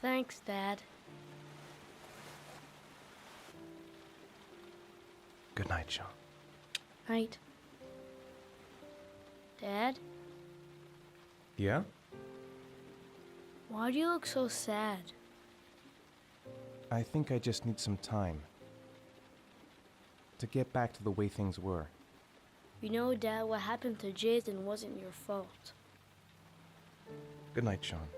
Thanks, Dad. Good night, Sean. Night. Dad, Yeah? why do you look so sad? I think I just need some time to get back to the way things were. You know, Dad, what happened to Jason wasn't your fault. Good night, Sean.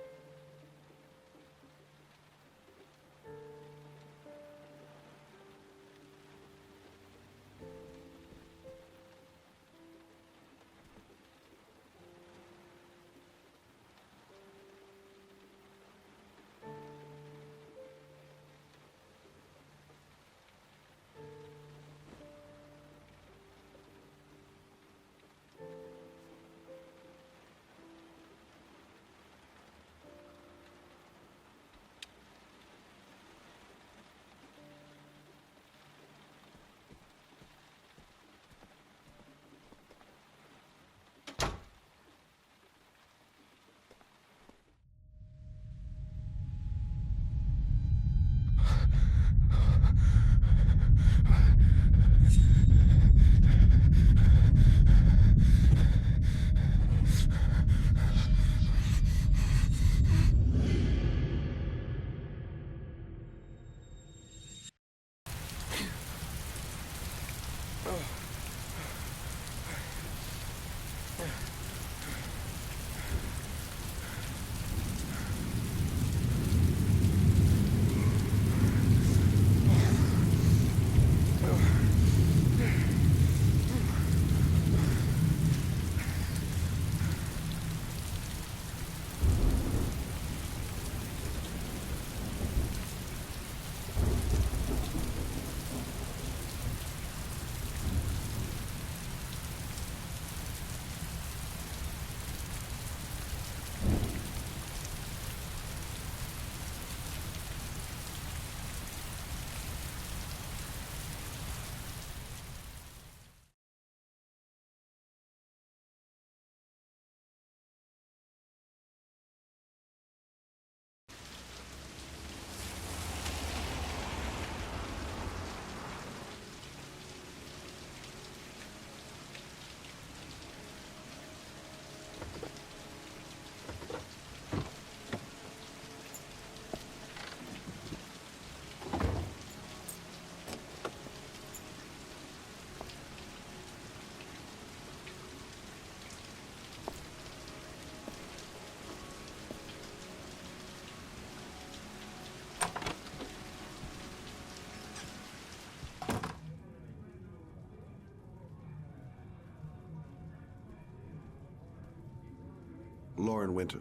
Lauren Winter.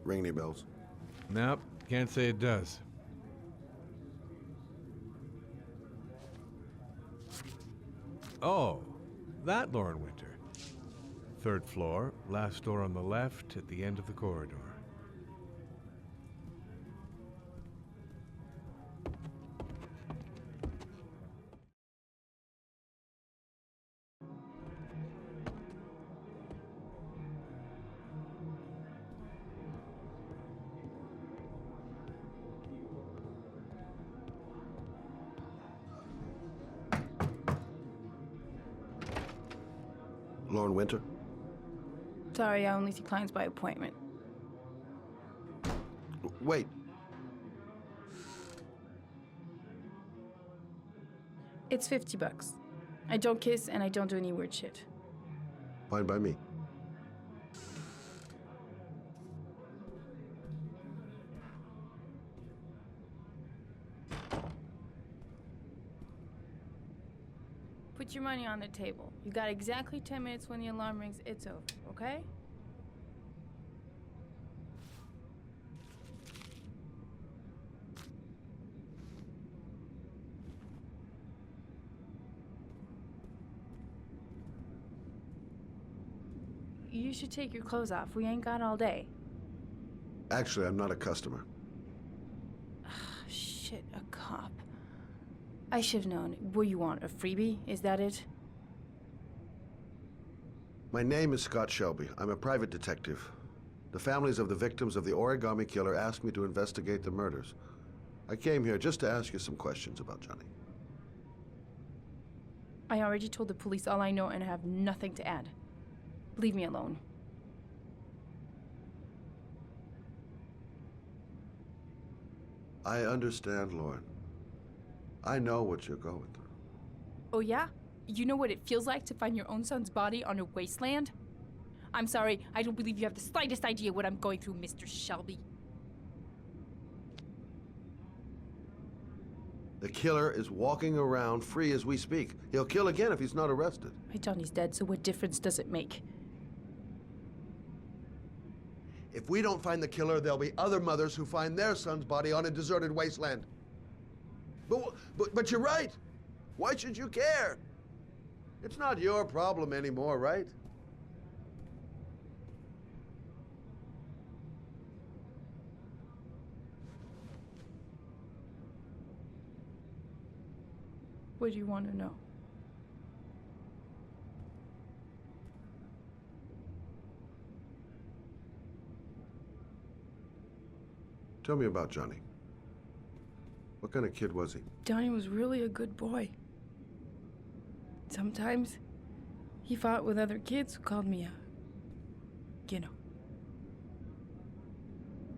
Ring any bells? Nope, can't say it does. Oh, that Lauren Winter. Third floor, last door on the left at the end of the corridor. Lauren Winter? Sorry, I only see clients by appointment. Wait. It's $50. I don't kiss and I don't do any weird shit. Fine by me. Put your money on the table. You got exactly 10 minutes. When the alarm rings, it's over, okay? You should take your clothes off. We ain't got all day. Actually, I'm not a customer. Shit, a cop. I should have known. What do you want, a freebie? Is that it? My name is Scott Shelby. I'm a private detective. The families of the victims of the Origami Killer asked me to investigate the murders. I came here just to ask you some questions about Johnny. I already told the police all I know and I have nothing to add. Leave me alone. I understand, Lauren. I know what you're going through. Oh yeah? You know what it feels like to find your own son's body on a wasteland? I'm sorry, I don't believe you have the slightest idea what I'm going through, Mr. Shelby. The killer is walking around free as we speak. He'll kill again if he's not arrested. My Johnny's dead, so what difference does it make? If we don't find the killer, there'll be other mothers who find their son's body on a deserted wasteland. But you're right. Why should you care? It's not your problem anymore, right? What do you want to know? Tell me about Johnny. What kind of kid was he? Johnny was really a good boy. Sometimes he fought with other kids who called me you know.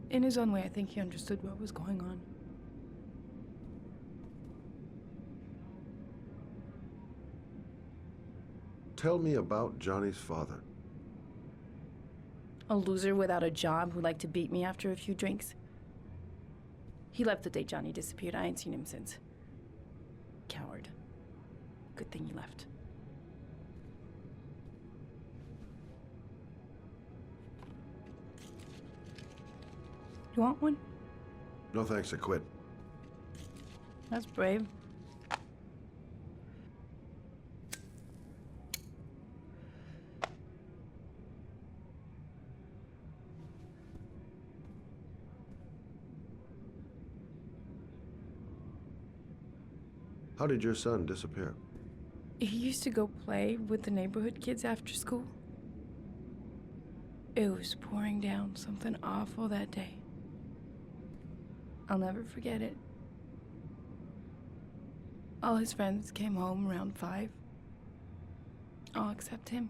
In his own way, I think he understood what was going on. Tell me about Johnny's father. A loser without a job who liked to beat me after a few drinks. He left the day Johnny disappeared. I ain't seen him since. Coward. Good thing he left. You want one? No thanks, I quit. That's brave. How did your son disappear? He used to go play with the neighborhood kids after school. It was pouring down something awful that day. I'll never forget it. All his friends came home around 5. All except him.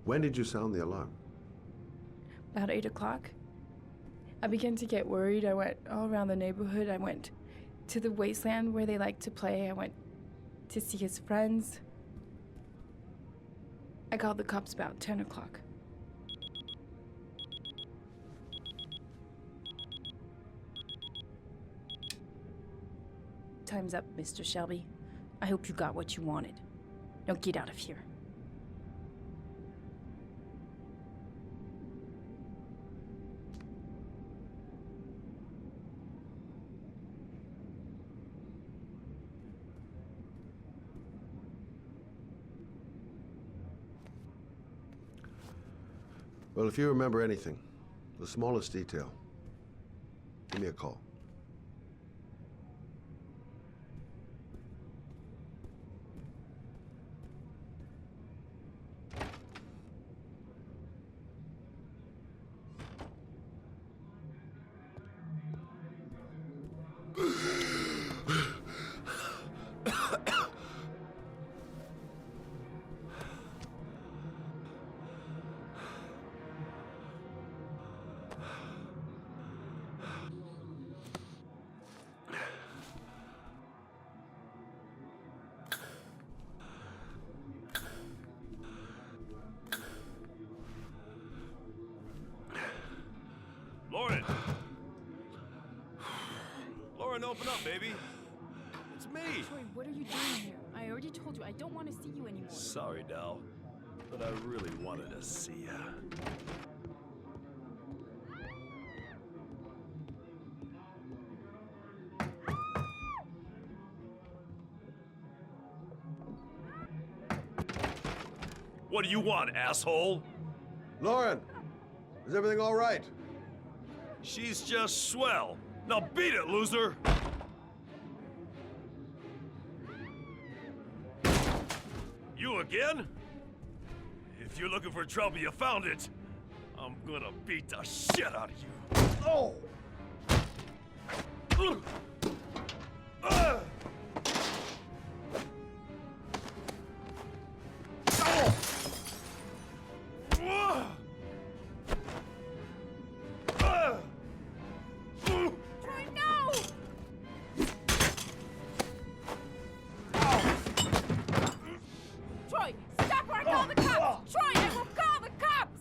When did you sound the alarm? About 8 o'clock. I began to get worried. I went all around the neighborhood. I went to the wasteland where they like to play. I went to see his friends. I called the cops about 10 o'clock. Time's up, Mr. Shelby. I hope you got what you wanted. Now get out of here. Well, if you remember anything, the smallest detail, give me a call. Lauren! Lauren, open up, baby. It's me. Troy, what are you doing here? I already told you I don't want to see you anymore. Sorry, Dal, but I really wanted to see ya. What do you want, asshole? Lauren, is everything all right? She's just swell. Now beat it, loser! again? If you're looking for trouble, you found it. I'm gonna beat the shit out of you. Oh! Troy, stop or I call the cops! Troy, I will call the cops!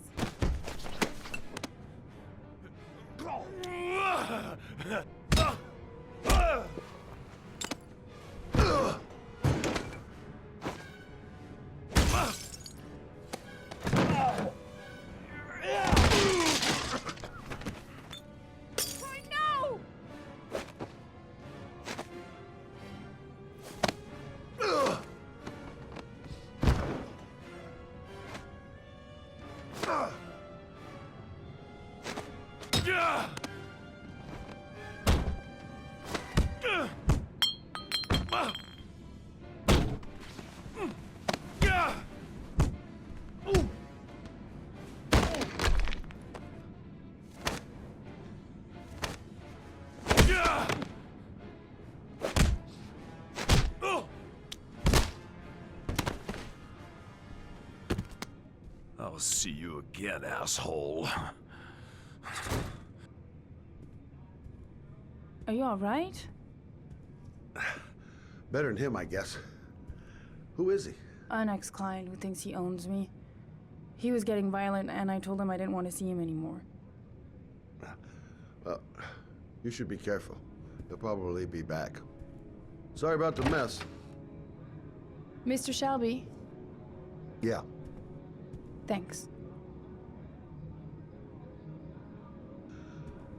Troy, no! I'll see you again, asshole. Are you all right? Better than him, I guess. Who is he? An ex-client who thinks he owns me. He was getting violent, and I told him I didn't want to see him anymore. Well, you should be careful. He'll probably be back. Sorry about the mess. Mr. Shelby, Yeah. thanks.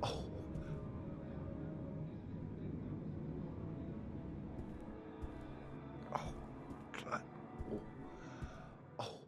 Oh. Oh, God. Oh. Oh.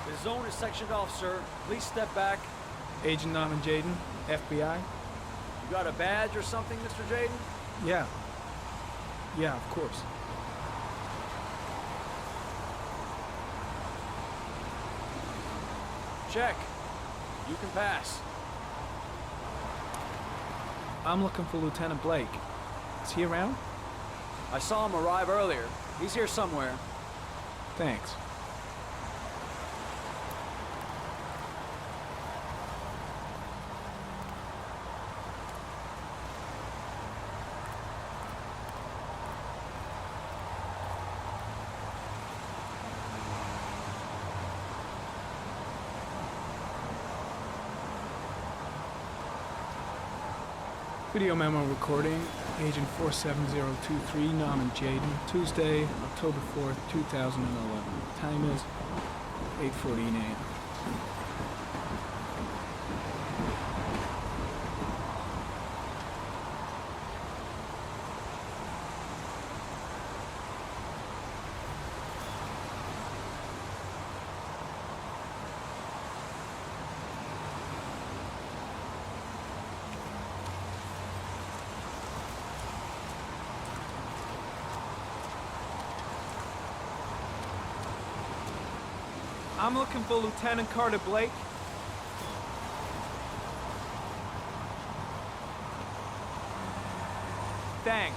The zone is sectioned off, sir. Please step back. Agent Norman Jaden, FBI? You got a badge or something, Mr. Jaden? Yeah. Yeah, of course. Check. You can pass. I'm looking for Lieutenant Blake. Is he around? I saw him arrive earlier. He's here somewhere. Thanks. Video memo recording, Agent 47023, Norman Jaden, Tuesday, October 4th, 2011. Time is 8:14 a.m. I'm looking for Lieutenant Carter Blake. Thanks.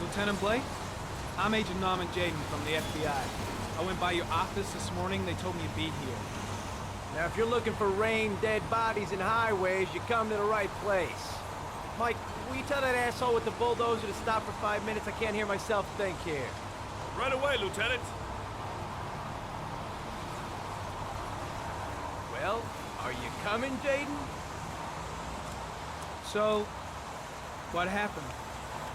Lieutenant Blake? I'm Agent Norman Jaden from the FBI. I went by your office this morning. They told me you'd be here. Now, if you're looking for rain, dead bodies, and highways, you come to the right place. Mike, will you tell that asshole with the bulldozer to stop for 5 minutes? I can't hear myself think here. Right away, Lieutenant. Well, are you coming, Jaden? So, what happened?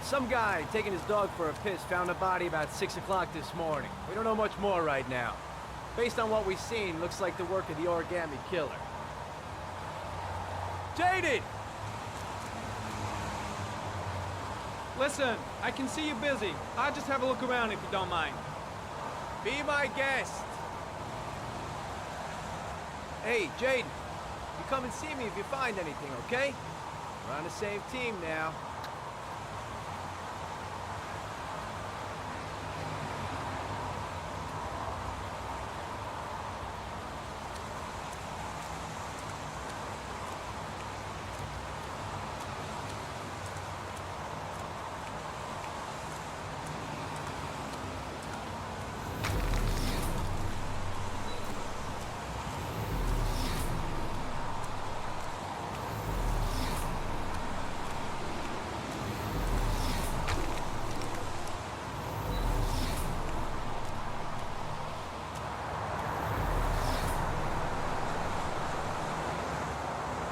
Some guy taking his dog for a piss found a body about 6 o'clock this morning. We don't know much more right now. Based on what we've seen, looks like the work of the origami killer. Jaden! Listen, I can see you're busy. I'll just have a look around if you don't mind. Be my guest. Hey, Jaden, you come and see me if you find anything, okay? We're on the same team now.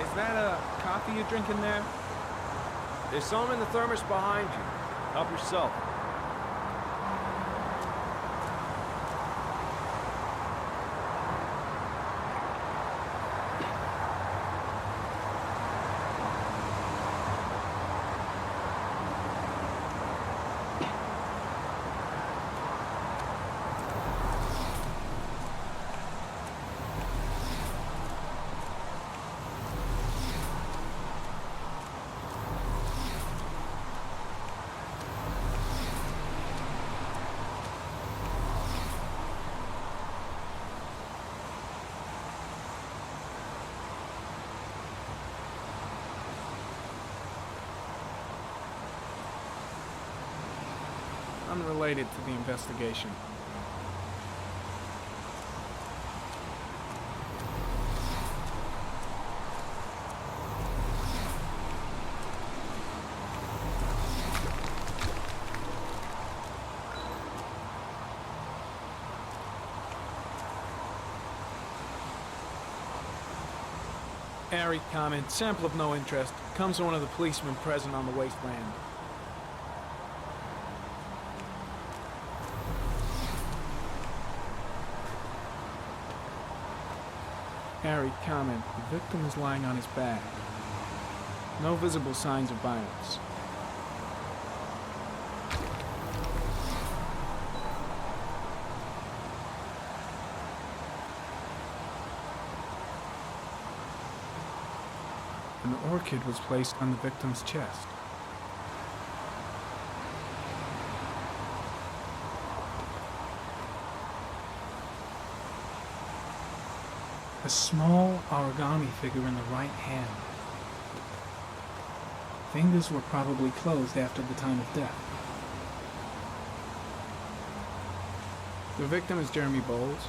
Is that a coffee you're drinking there? There's some in the thermos behind you. Help yourself. Unrelated to the investigation. Harry comment, sample of no interest. Comes from one of the policemen present on the wasteland. Harry comment, the victim is lying on his back. No visible signs of violence. An orchid was placed on the victim's chest. A small origami figure in the right hand. Fingers were probably closed after the time of death. The victim is Jeremy Bowles,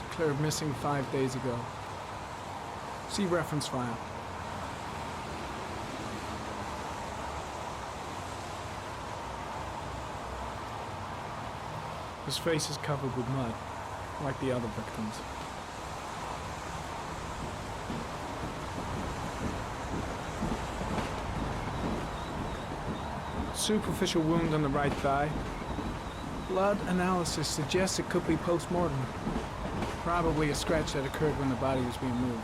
declared missing 5 days ago. See reference file. His face is covered with mud, like the other victims. Superficial wound on the right thigh. Blood analysis suggests it could be post-mortem. Probably a scratch that occurred when the body was being moved.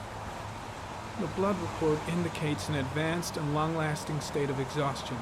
The blood report indicates an advanced and long-lasting state of exhaustion.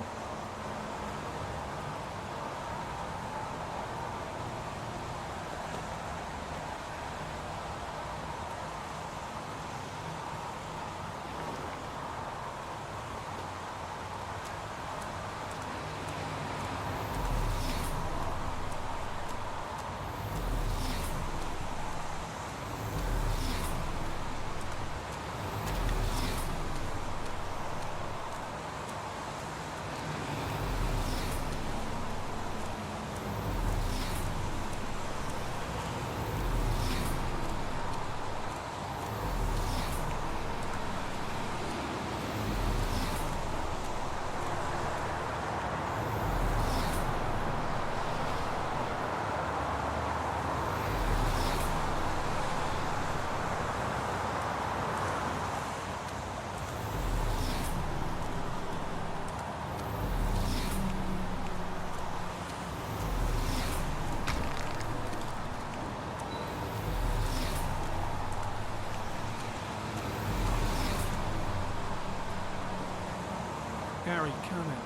Harry, comment.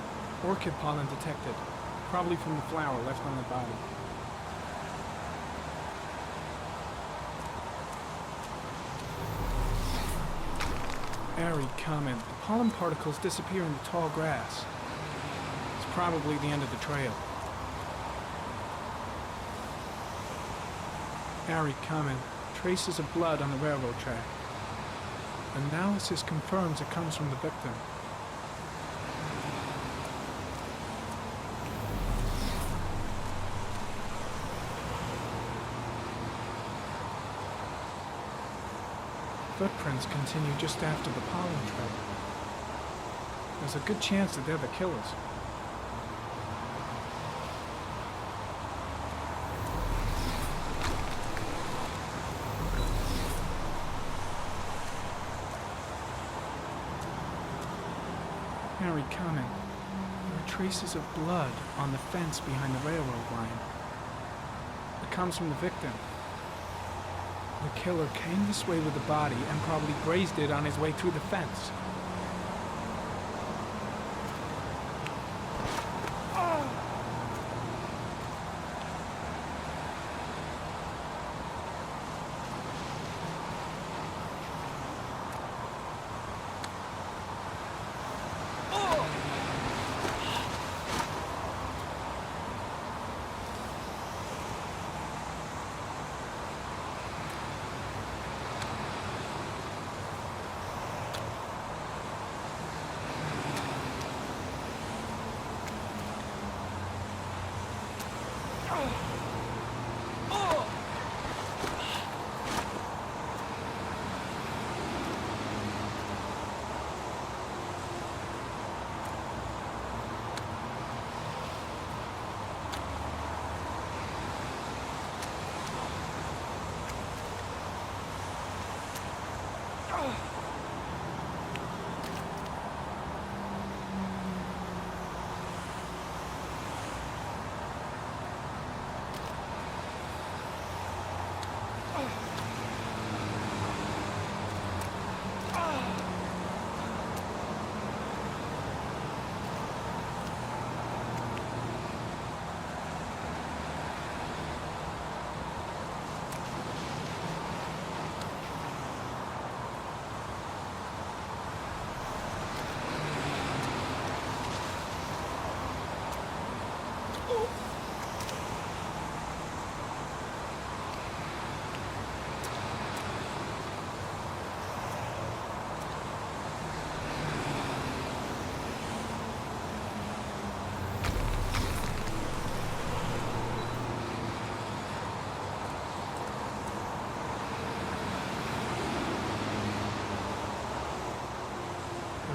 Orchid pollen detected. Probably from the flower left on the body. Harry, comment. The pollen particles disappear in the tall grass. It's probably the end of the trail. Harry, comment. Traces of blood on the railroad track. Analysis confirms it comes from the victim. Footprints continue just after the pollen trail. There's a good chance that they're the killers. Harry, comment. There are traces of blood on the fence behind the railroad line. It comes from the victim. The killer came this way with the body and probably grazed it on his way through the fence.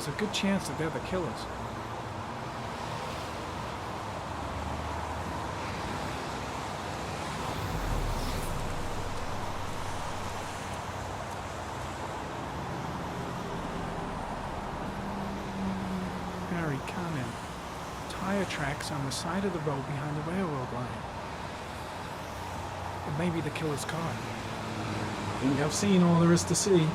There's a good chance that they're the killers. comment. Tire tracks on the side of the road behind the railroad line. It may be the killer's car. I think I've seen all there is to see.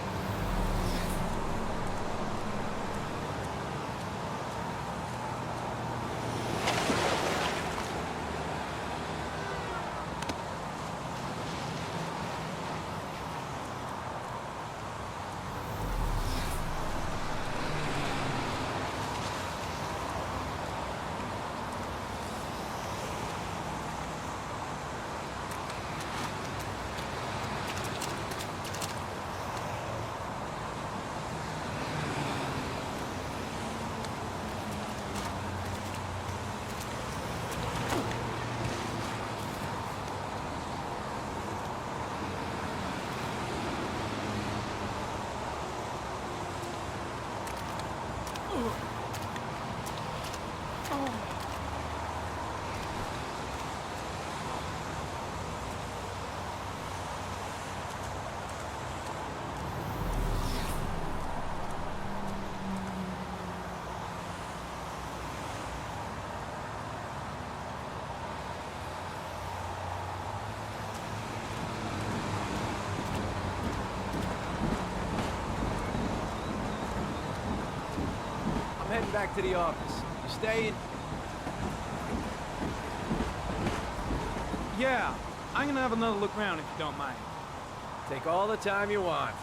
I'm heading back to the office. You staying? Yeah, I'm gonna have another look around if you don't mind. Take all the time you want.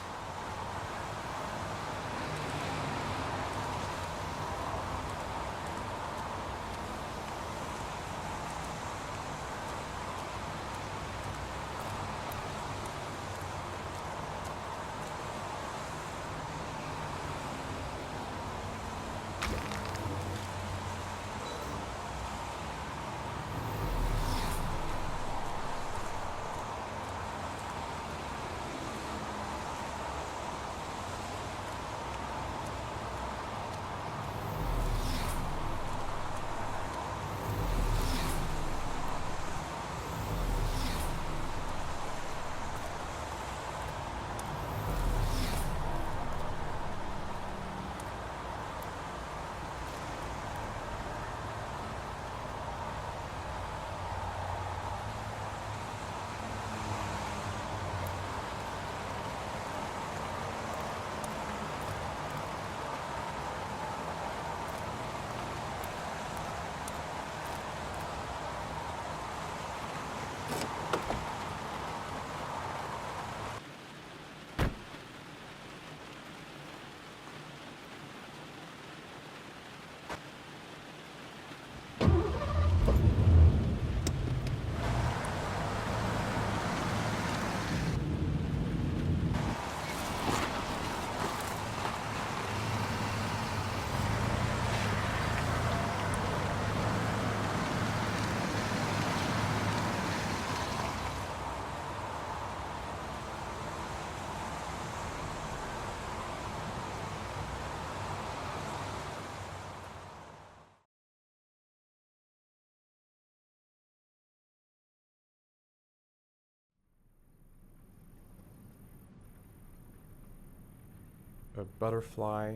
A butterfly.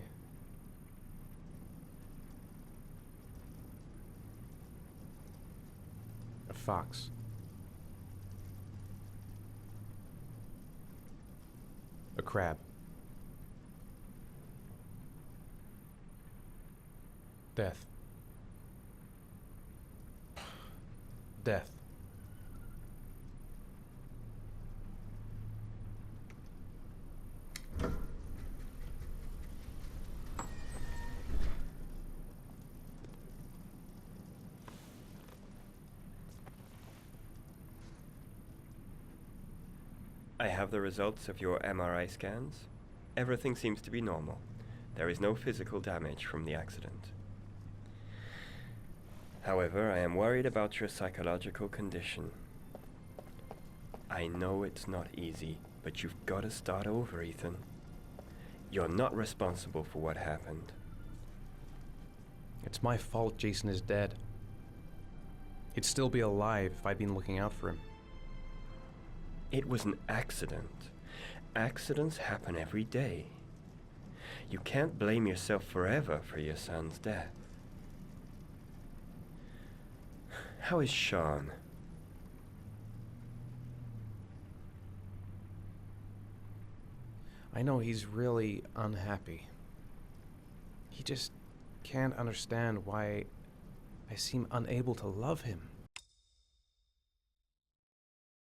A fox. A crab. Death. Death. I have the results of your MRI scans. Everything seems to be normal. There is no physical damage from the accident. However, I am worried about your psychological condition. I know it's not easy, but you've got to start over, Ethan. You're not responsible for what happened. It's my fault Jason is dead. He'd still be alive if I'd been looking out for him. It was an accident. Accidents happen every day. You can't blame yourself forever for your son's death. How is Sean? I know he's really unhappy. He just can't understand why I seem unable to love him.